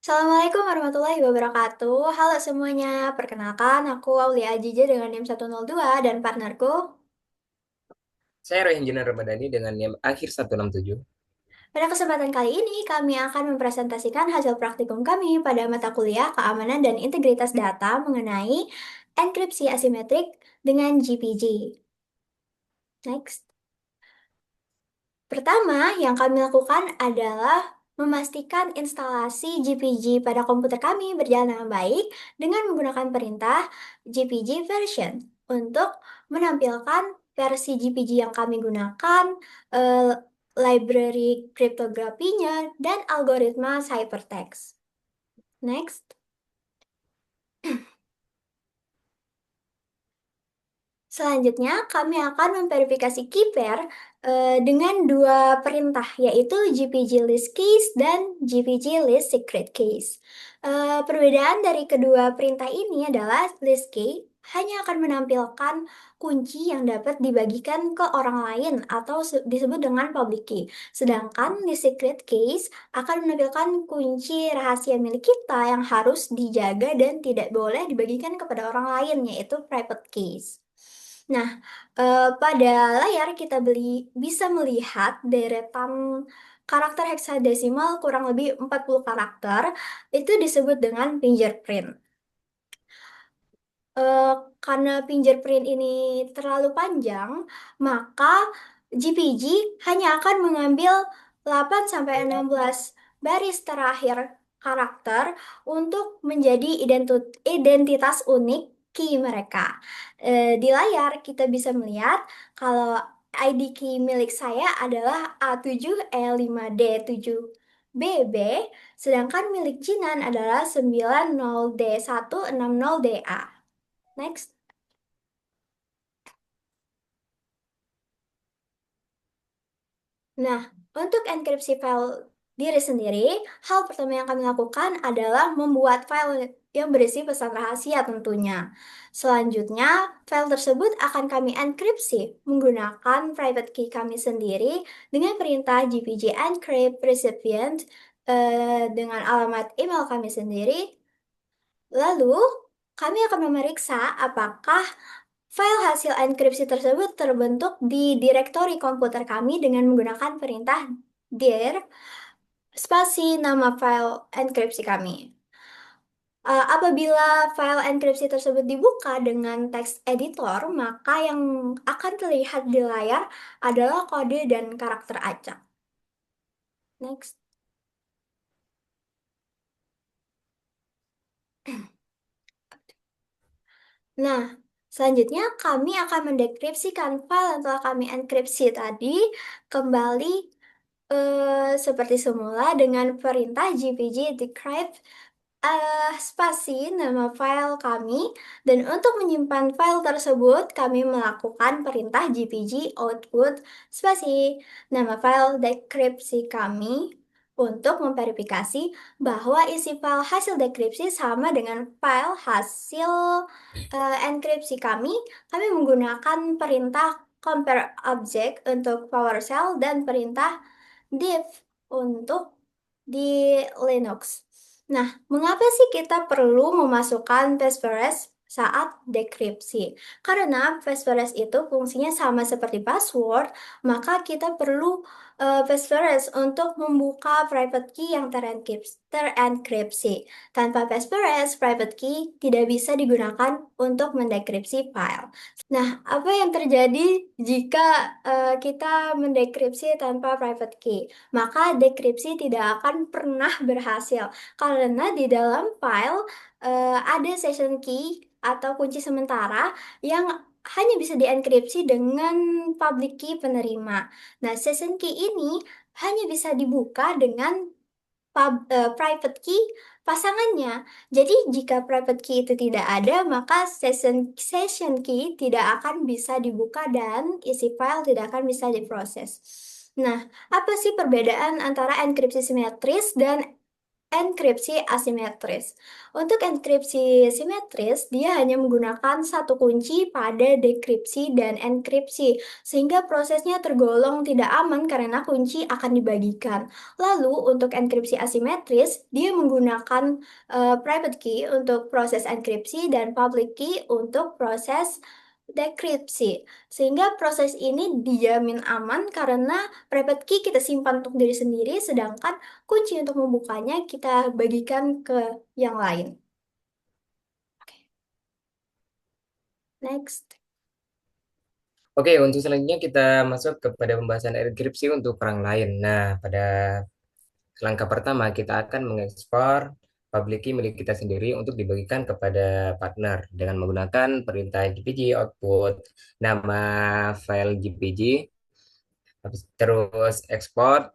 Assalamualaikum warahmatullahi wabarakatuh. Halo semuanya, perkenalkan aku Aulia Ajija dengan NIM 102 dan partnerku. Saya Roy Engineer Ramadhani dengan NIM akhir 167. Pada kesempatan kali ini, kami akan mempresentasikan hasil praktikum kami pada mata kuliah Keamanan dan Integritas Data mengenai enkripsi asimetrik dengan GPG. Next. Pertama, yang kami lakukan adalah memastikan instalasi GPG pada komputer kami berjalan dengan baik dengan menggunakan perintah GPG version untuk menampilkan versi GPG yang kami gunakan, eh, library kriptografinya, dan algoritma ciphertext. Next. Selanjutnya, kami akan memverifikasi key pair dengan dua perintah, yaitu GPG list case dan GPG list secret case. Perbedaan dari kedua perintah ini adalah list case hanya akan menampilkan kunci yang dapat dibagikan ke orang lain atau disebut dengan public key. Sedangkan list secret case akan menampilkan kunci rahasia milik kita yang harus dijaga dan tidak boleh dibagikan kepada orang lain, yaitu private case. Nah, pada layar kita bisa melihat deretan karakter heksadesimal kurang lebih 40 karakter, itu disebut dengan fingerprint. Eh, karena fingerprint ini terlalu panjang, maka GPG hanya akan mengambil 8 sampai 16 baris terakhir karakter untuk menjadi identitas unik key mereka. Di layar kita bisa melihat kalau ID key milik saya adalah A7E5D7BB, sedangkan milik Jinan adalah 90D160DA. Next. Nah, untuk enkripsi file diri sendiri, hal pertama yang kami lakukan adalah membuat file yang berisi pesan rahasia tentunya. Selanjutnya, file tersebut akan kami enkripsi menggunakan private key kami sendiri dengan perintah GPG encrypt recipient dengan alamat email kami sendiri. Lalu, kami akan memeriksa apakah file hasil enkripsi tersebut terbentuk di direktori komputer kami dengan menggunakan perintah dir spasi nama file enkripsi kami. Apabila file enkripsi tersebut dibuka dengan teks editor, maka yang akan terlihat di layar adalah kode dan karakter acak. Next. Nah, selanjutnya kami akan mendekripsikan file yang telah kami enkripsi tadi kembali seperti semula dengan perintah GPG decrypt spasi nama file kami, dan untuk menyimpan file tersebut kami melakukan perintah GPG output spasi nama file dekripsi kami untuk memverifikasi bahwa isi file hasil dekripsi sama dengan file hasil enkripsi kami. Kami menggunakan perintah compare object untuk PowerShell dan perintah div untuk di Linux. Nah, mengapa sih kita perlu memasukkan passphrase saat dekripsi? Karena passphrase itu fungsinya sama seperti password, maka kita perlu passphrase untuk membuka private key yang terenkripsi. Tanpa passphrase, private key tidak bisa digunakan untuk mendekripsi file. Nah, apa yang terjadi jika kita mendekripsi tanpa private key? Maka dekripsi tidak akan pernah berhasil karena di dalam file ada session key atau kunci sementara yang hanya bisa dienkripsi dengan public key penerima. Nah, session key ini hanya bisa dibuka dengan private key pasangannya. Jadi jika private key itu tidak ada, maka session key tidak akan bisa dibuka dan isi file tidak akan bisa diproses. Nah, apa sih perbedaan antara enkripsi simetris dan enkripsi asimetris. Untuk enkripsi simetris, dia hanya menggunakan satu kunci pada dekripsi dan enkripsi, sehingga prosesnya tergolong tidak aman karena kunci akan dibagikan. Lalu, untuk enkripsi asimetris, dia menggunakan private key untuk proses enkripsi dan public key untuk proses dekripsi. Sehingga proses ini dijamin aman karena private key kita simpan untuk diri sendiri, sedangkan kunci untuk membukanya kita bagikan ke yang lain. Next. Oke, untuk selanjutnya kita masuk kepada pembahasan enkripsi untuk orang lain. Nah, pada langkah pertama kita akan mengekspor public key milik kita sendiri untuk dibagikan kepada partner dengan menggunakan perintah GPG output nama file GPG, terus ekspor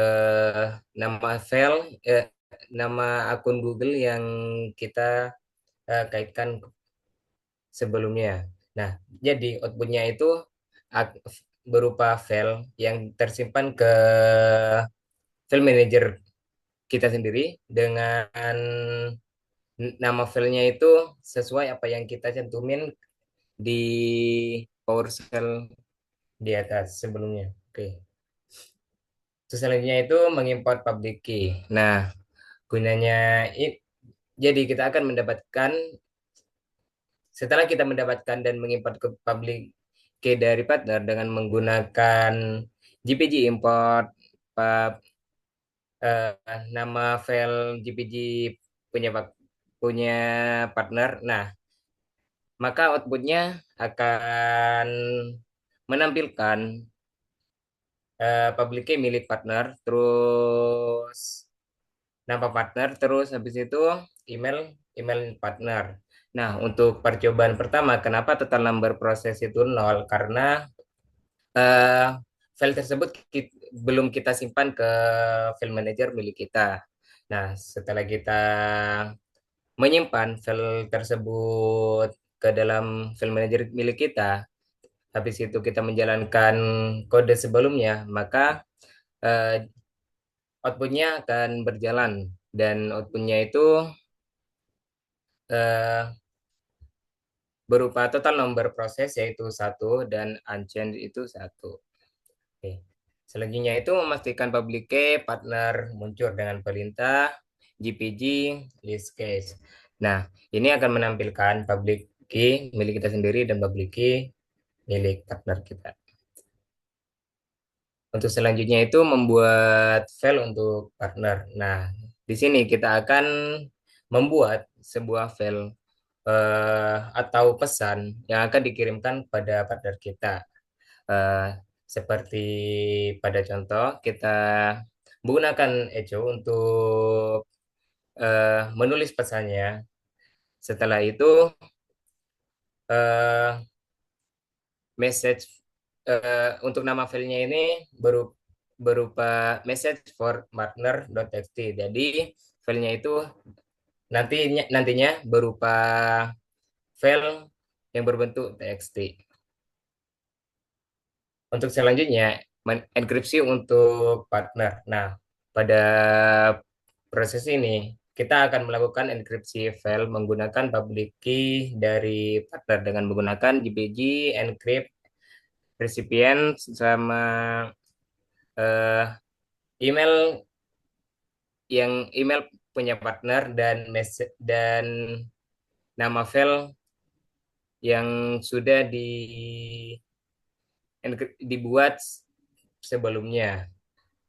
eh, nama file nama akun Google yang kita kaitkan sebelumnya. Nah, jadi outputnya itu ak- berupa file yang tersimpan ke file manager kita sendiri dengan nama filenya itu sesuai apa yang kita cantumin di PowerShell di atas sebelumnya. Oke. Terus selanjutnya itu mengimport public key. Nah, gunanya jadi kita akan mendapatkan setelah kita mendapatkan dan mengimport ke public key dari partner dengan menggunakan GPG import eh, nama file GPG punya punya partner. Nah, maka outputnya akan menampilkan public key milik partner, terus nama partner, terus habis itu email email partner. Nah, untuk percobaan pertama, kenapa total number proses itu nol? Karena eh, file tersebut belum kita simpan ke file manager milik kita. Nah, setelah kita menyimpan file tersebut ke dalam file manager milik kita, habis itu kita menjalankan kode sebelumnya, maka eh, outputnya akan berjalan dan outputnya itu eh, berupa total nomor proses yaitu satu dan unchanged itu satu. Oke. Selanjutnya itu memastikan public key partner muncul dengan perintah GPG list case. Nah, ini akan menampilkan public key milik kita sendiri dan public key milik partner kita. Untuk selanjutnya itu membuat file untuk partner. Nah, di sini kita akan membuat sebuah file atau pesan yang akan dikirimkan pada partner kita. Eh, Seperti pada contoh, kita menggunakan Echo untuk menulis pesannya. Setelah itu, eh, message untuk nama filenya ini berupa message for partner.txt. Jadi filenya itu nantinya berupa file yang berbentuk txt. Untuk selanjutnya enkripsi untuk partner. Nah, pada proses ini kita akan melakukan enkripsi file menggunakan public key dari partner dengan menggunakan GPG encrypt recipient sama eh, email email punya partner dan dan nama file yang sudah dibuat sebelumnya.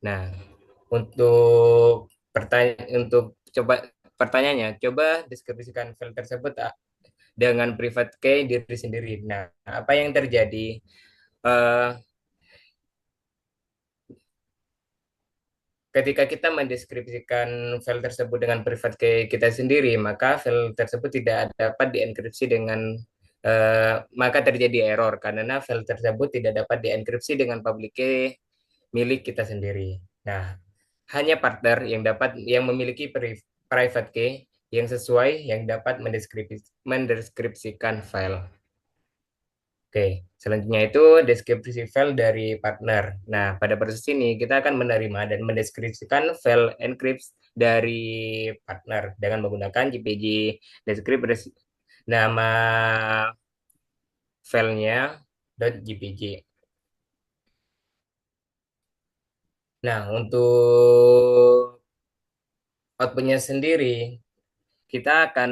Nah, untuk coba pertanyaannya, coba deskripsikan file tersebut dengan private key diri sendiri. Nah, apa yang terjadi? Eh, Ketika kita mendeskripsikan file tersebut dengan private key kita sendiri, maka file tersebut tidak dapat dienkripsi dengan maka terjadi error karena file tersebut tidak dapat dienkripsi dengan public key milik kita sendiri. Nah, hanya partner yang memiliki private key yang sesuai yang dapat mendeskripsikan file. Oke, selanjutnya itu deskripsi file dari partner. Nah, pada proses ini kita akan menerima dan mendeskripsikan file encrypt dari partner dengan menggunakan JPG descript nama filenya .jpg. Nah, untuk outputnya sendiri, kita akan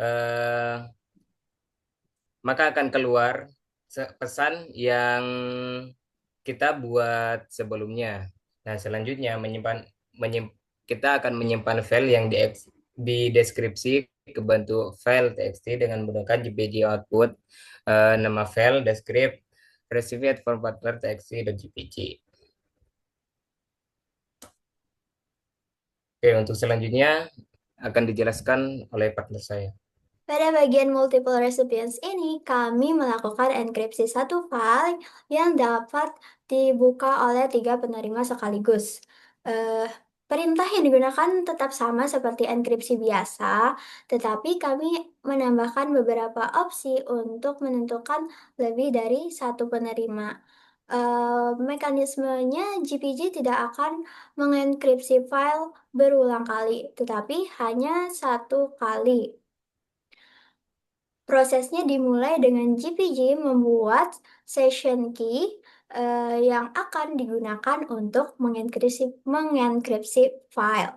eh, maka akan keluar pesan yang kita buat sebelumnya. Nah, selanjutnya kita akan menyimpan file yang di deskripsi ke bentuk file txt dengan menggunakan jpg output, nama file descript received for partner txt dan jpg. Oke, untuk selanjutnya akan dijelaskan oleh partner saya. Pada bagian multiple recipients ini, kami melakukan enkripsi satu file yang dapat dibuka oleh tiga penerima sekaligus. Eh, Perintah yang digunakan tetap sama seperti enkripsi biasa, tetapi kami menambahkan beberapa opsi untuk menentukan lebih dari satu penerima. Mekanismenya GPG tidak akan mengenkripsi file berulang kali, tetapi hanya satu kali. Prosesnya dimulai dengan GPG membuat session key yang akan digunakan untuk mengenkripsi file.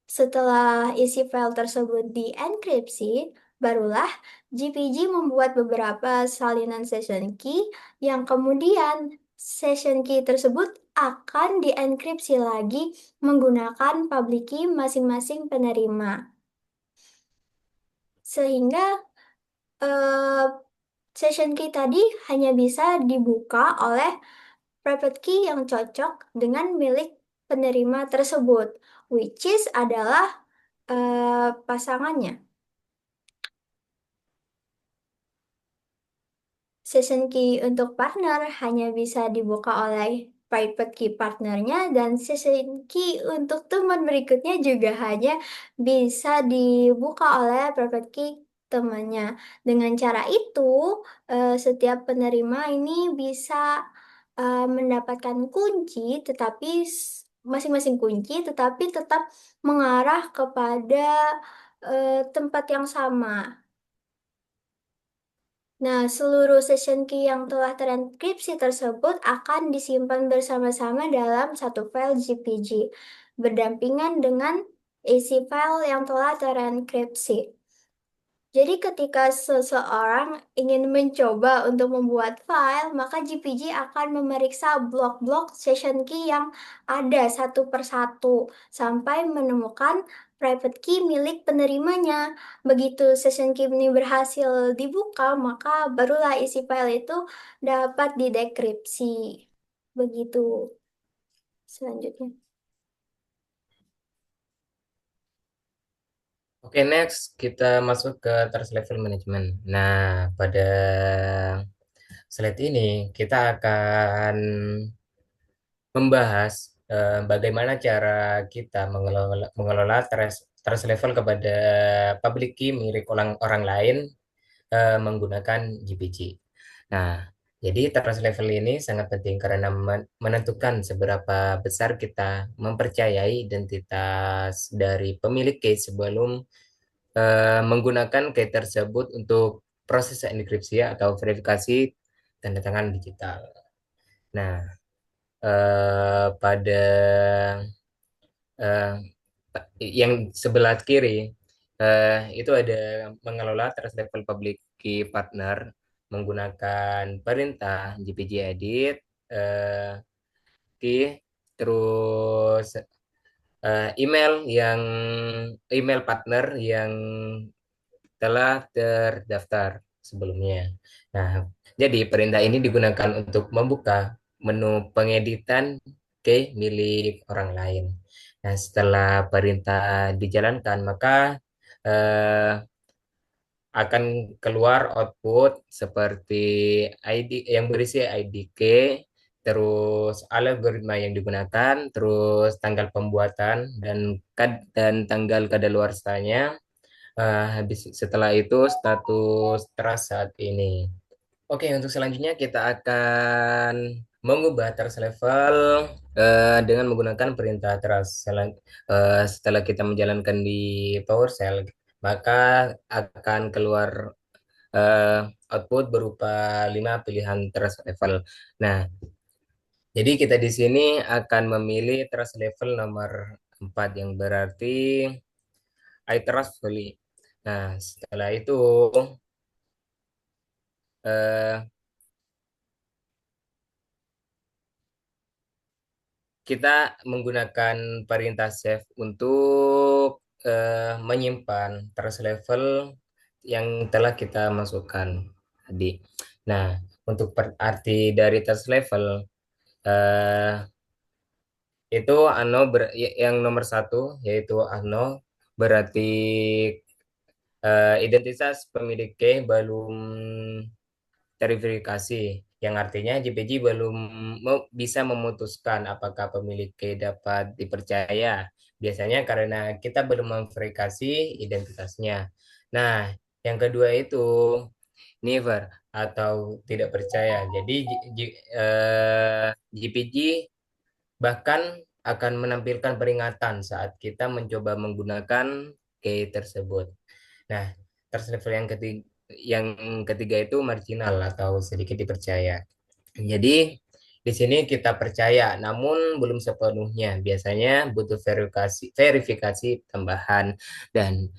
Setelah isi file tersebut dienkripsi, barulah GPG membuat beberapa salinan session key yang kemudian session key tersebut akan dienkripsi lagi menggunakan public key masing-masing penerima. Sehingga eh, session key tadi hanya bisa dibuka oleh private key yang cocok dengan milik penerima tersebut, which is adalah pasangannya. Session key untuk partner hanya bisa dibuka oleh private key partnernya dan session key untuk teman berikutnya juga hanya bisa dibuka oleh private key temannya. Dengan cara itu, setiap penerima ini bisa mendapatkan kunci, tetapi masing-masing kunci, tetapi tetap mengarah kepada tempat yang sama. Nah, seluruh session key yang telah terenkripsi tersebut akan disimpan bersama-sama dalam satu file GPG, berdampingan dengan isi file yang telah terenkripsi. Jadi ketika seseorang ingin mencoba untuk membuat file, maka GPG akan memeriksa blok-blok session key yang ada satu per satu sampai menemukan private key milik penerimanya. Begitu session key ini berhasil dibuka, maka barulah isi file itu dapat didekripsi. Begitu selanjutnya. Oke, next kita masuk ke trust level management. Nah, pada slide ini kita akan membahas bagaimana cara kita mengelola trust level kepada public key milik orang orang lain menggunakan GPG. Nah, jadi trust level ini sangat penting karena menentukan seberapa besar kita mempercayai identitas dari pemilik key sebelum menggunakan key tersebut untuk proses enkripsi atau verifikasi tanda tangan digital. Nah, pada eh, yang sebelah kiri itu ada mengelola trust level public key partner menggunakan perintah GPG edit key, terus email partner yang telah terdaftar sebelumnya. Nah, jadi perintah ini digunakan untuk membuka menu pengeditan key milik orang lain. Nah, setelah perintah dijalankan, maka eh, akan keluar output seperti ID yang berisi ID key, terus algoritma yang digunakan, terus tanggal pembuatan dan tanggal kadaluarsanya. Habis setelah itu status trust saat ini. Oke, untuk selanjutnya kita akan mengubah trust level dengan menggunakan perintah trust. Setelah kita menjalankan di PowerShell, maka akan keluar eh, output berupa 5 pilihan trust level. Nah, jadi kita di sini akan memilih trust level nomor 4 yang berarti I trust fully. Nah, setelah itu eh, kita menggunakan perintah save untuk menyimpan trust level yang telah kita masukkan tadi. Nah, untuk arti dari trust level eh, itu yang nomor satu yaitu ano berarti identitas pemilik key belum terverifikasi, yang artinya JPG belum bisa memutuskan apakah pemilik key dapat dipercaya. Biasanya karena kita belum memverifikasi identitasnya. Nah, yang kedua itu never atau tidak percaya. Jadi JPG bahkan akan menampilkan peringatan saat kita mencoba menggunakan key tersebut. Nah, trust level yang ketiga itu marginal atau sedikit dipercaya. Jadi di sini kita percaya, namun belum sepenuhnya. Biasanya butuh verifikasi tambahan. Dan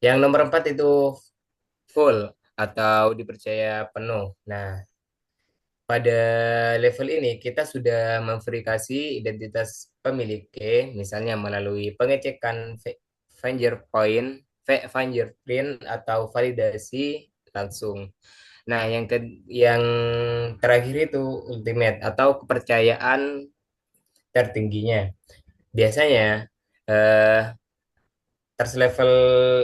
yang nomor 4 itu full atau dipercaya penuh. Nah, pada level ini kita sudah memverifikasi identitas pemilik key, misalnya melalui pengecekan fingerprint atau validasi langsung. Nah, yang terakhir itu ultimate atau kepercayaan tertingginya. Biasanya eh, trust level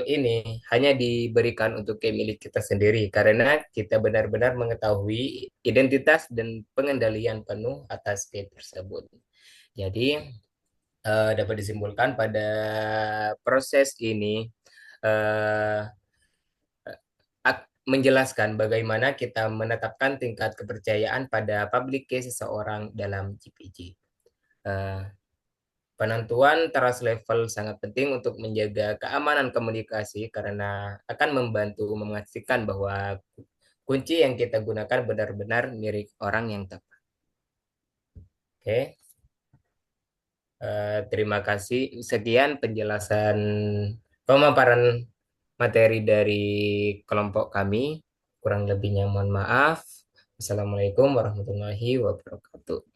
ini hanya diberikan untuk key milik kita sendiri karena kita benar-benar mengetahui identitas dan pengendalian penuh atas key tersebut. Jadi dapat disimpulkan pada proses ini eh, menjelaskan bagaimana kita menetapkan tingkat kepercayaan pada public key seseorang dalam GPG. Eh, Penentuan trust level sangat penting untuk menjaga keamanan komunikasi karena akan membantu memastikan bahwa kunci yang kita gunakan benar-benar milik orang yang tepat. Oke, terima kasih. Sekian penjelasan pemaparan materi dari kelompok kami. Kurang lebihnya mohon maaf. Assalamualaikum warahmatullahi wabarakatuh.